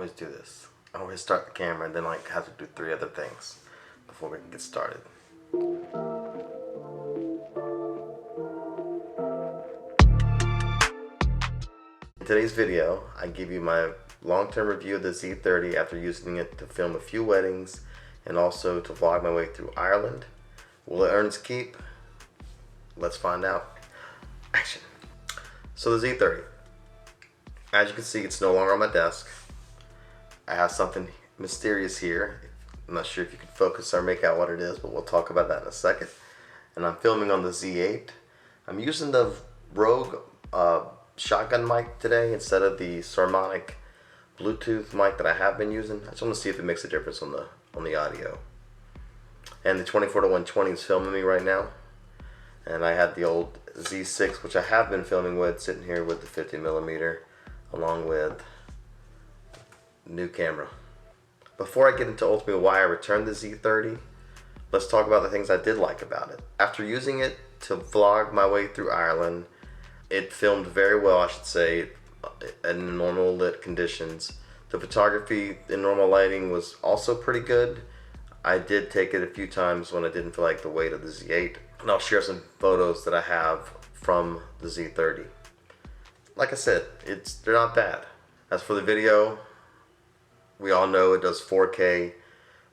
always do this. I always start the camera and then like have to do 3 other things before we can get started. In today's video, I give you my long-term review of the Z30 after using it to film a few weddings and also to vlog my way through Ireland. Will it earn its keep? Let's find out. Action. So the Z30. As you can see, it's no longer on my desk. I have something mysterious here. I'm not sure if you can focus or make out what it is, but we'll talk about that in a second. And I'm filming on the Z8. I'm using the Rogue shotgun mic today instead of the Sarmonic Bluetooth mic that I have been using. I just want to see if it makes a difference on the audio. And the 24-to-120 is filming me right now. And I had the old Z6, which I have been filming with, sitting here with the 50mm, along with new camera. Before I get into ultimately why I returned the Z30, let's talk about the things I did like about it. After using it to vlog my way through Ireland, it filmed very well, I should say, in normal lit conditions. The photography in normal lighting was also pretty good. I did take it a few times when I didn't feel like the weight of the Z8. And I'll share some photos that I have from the Z30. Like I said, they're not bad. As for the video, we all know it does 4K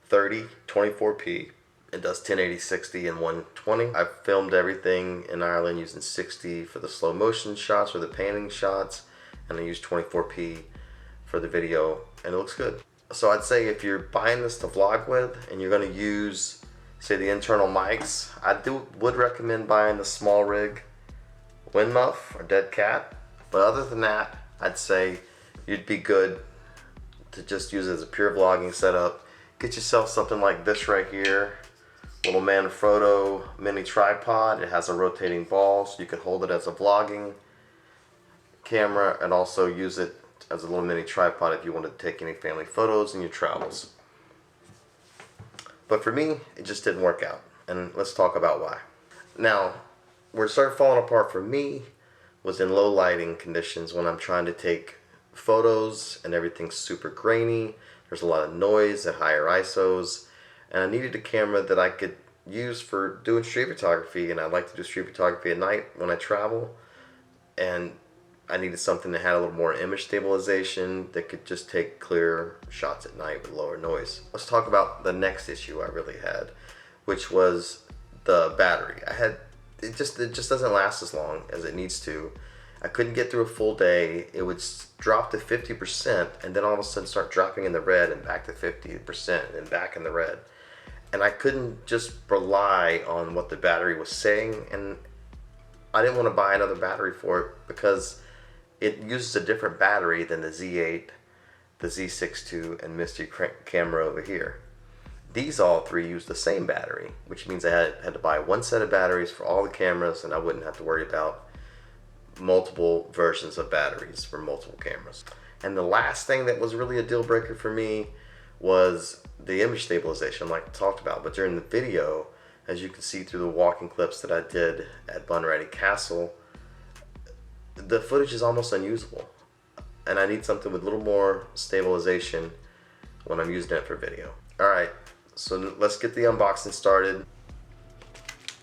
30, 24p. It does 1080, 60, and 120. I filmed everything in Ireland using 60 for the slow motion shots or the panning shots, and I used 24p for the video, and it looks good. So I'd say if you're buying this to vlog with and you're going to use, say, the internal mics, I would recommend buying the small rig Wind Muff or Dead Cat. But other than that, I'd say you'd be good to just use it as a pure vlogging setup. Get yourself something like this right here. Little Manfrotto mini tripod. It has a rotating ball so you can hold it as a vlogging camera and also use it as a little mini tripod if you want to take any family photos in your travels. But for me, it just didn't work out. And let's talk about why. Now, where it started falling apart for me was in low lighting conditions when I'm trying to take photos and everything's super grainy. There's a lot of noise at higher ISOs. And I needed a camera that I could use for doing street photography, and I like to do street photography at night when I travel. And I needed something that had a little more image stabilization that could just take clear shots at night with lower noise. Let's talk about the next issue I really had, which was the battery. It just doesn't last as long as it needs to. I couldn't get through a full day. It would drop to 50% and then all of a sudden start dropping in the red and back to 50% and back in the red. And I couldn't just rely on what the battery was saying, and I didn't want to buy another battery for it because it uses a different battery than the Z8, the Z6 II, and Mystery camera over here. These all three use the same battery, which means I had to buy one set of batteries for all the cameras, and I wouldn't have to worry about multiple versions of batteries for multiple cameras. And the last thing that was really a deal breaker for me was the image stabilization, like I talked about. But during the video, as you can see through the walking clips that I did at Bunratty Castle, the footage is almost unusable. And I need something with a little more stabilization when I'm using it for video. Alright, so let's get the unboxing started.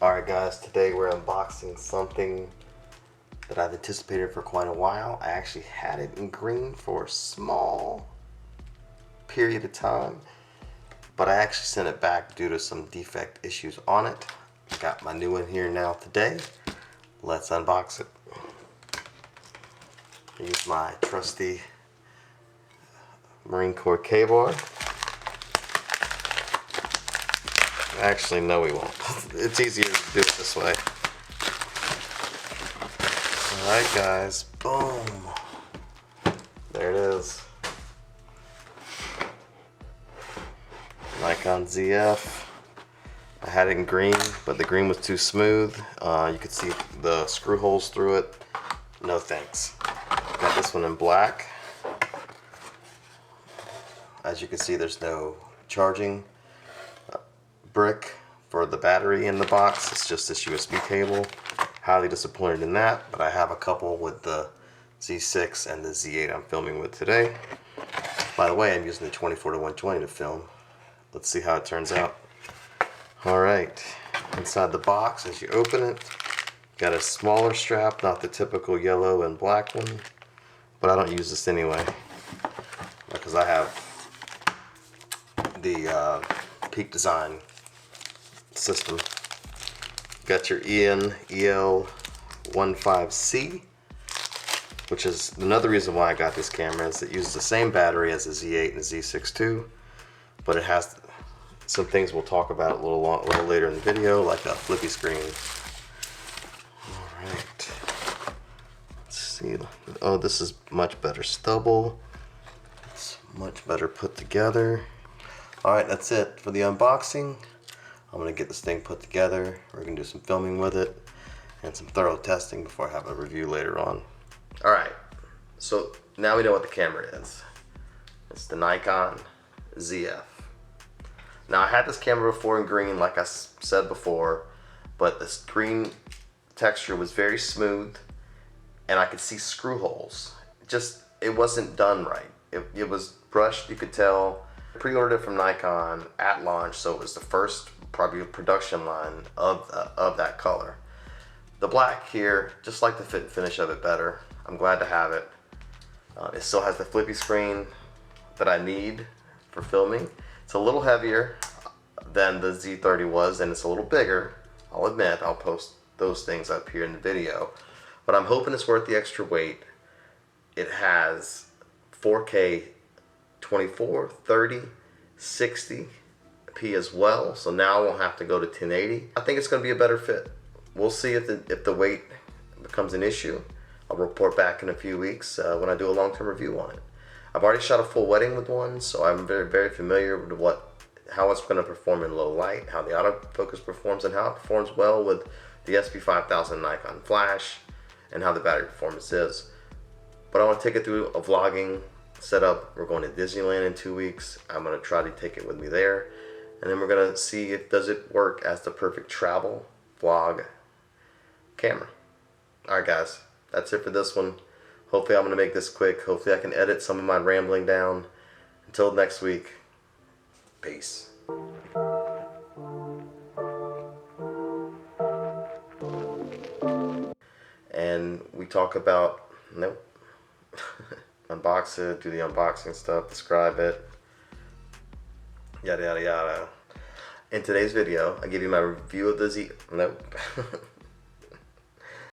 Alright guys, today we're unboxing something that I've anticipated for quite a while. I actually had it in green for a small period of time, but I actually sent it back due to some defect issues on it. I got my new one here now today. Let's unbox it. Use my trusty Marine Corps K-bar. Actually, no, we won't. It's easier to do it this way. Alright guys, boom. There it is. Nikon Zf. I had it in green, but the green was too smooth. You could see the screw holes through it. No thanks. Got this one in black. As you can see, there's no charging brick for the battery in the box. It's just this USB cable. Highly disappointed in that, but I have a couple with the Z6 and the Z8 I'm filming with today. By the way, I'm using the 24 to 120 to film. Let's see how it turns out. Alright, inside the box, as you open it, got a smaller strap, not the typical yellow and black one, but I don't use this anyway because I have the Peak Design system. Got your EL15C, which is another reason why I got this camera, is it uses the same battery as the Z8 and the Z6 II, but it has some things we'll talk about a little later in the video, like a flippy screen. Alright. Let's see. Oh, this is much better stubble. It's much better put together. Alright, that's it for the unboxing. I'm going to get this thing put together. We're going to do some filming with it and some thorough testing before I have a review later on. Alright, so now we know what the camera is. It's the Nikon Zf. Now I had this camera before in green, like I said before, but the screen texture was very smooth and I could see screw holes. It wasn't done right. It was brushed, you could tell. Pre-ordered it from Nikon at launch, so it was the first probably production line of that color. The black here, just like the fit and finish of it better. I'm glad to have it. It still has the flippy screen that I need for filming. It's a little heavier than the Z30 was, and it's a little bigger. I'll admit, I'll post those things up here in the video. But I'm hoping it's worth the extra weight. It has 4K 24, 30, 60p as well. So now I won't have to go to 1080. I think it's going to be a better fit. We'll see if the weight becomes an issue. I'll report back in a few weeks when I do a long-term review on it. I've already shot a full wedding with one, so I'm very, very familiar with how it's going to perform in low light, how the autofocus performs, and how it performs well with the SP5000 Nikon flash, and how the battery performance is. But I want to take it through a vlogging setup. We're going to Disneyland in 2 weeks. I'm going to try to take it with me there, and then we're going to see if does it work as the perfect travel vlog camera. Alright guys, that's it for this one. Hopefully I'm going to make this quick. Hopefully I can edit some of my rambling down. Until next week, peace. And we talk about, nope, unbox it, do the unboxing stuff, describe it, yada yada yada. In today's video, I give you my review of the nope.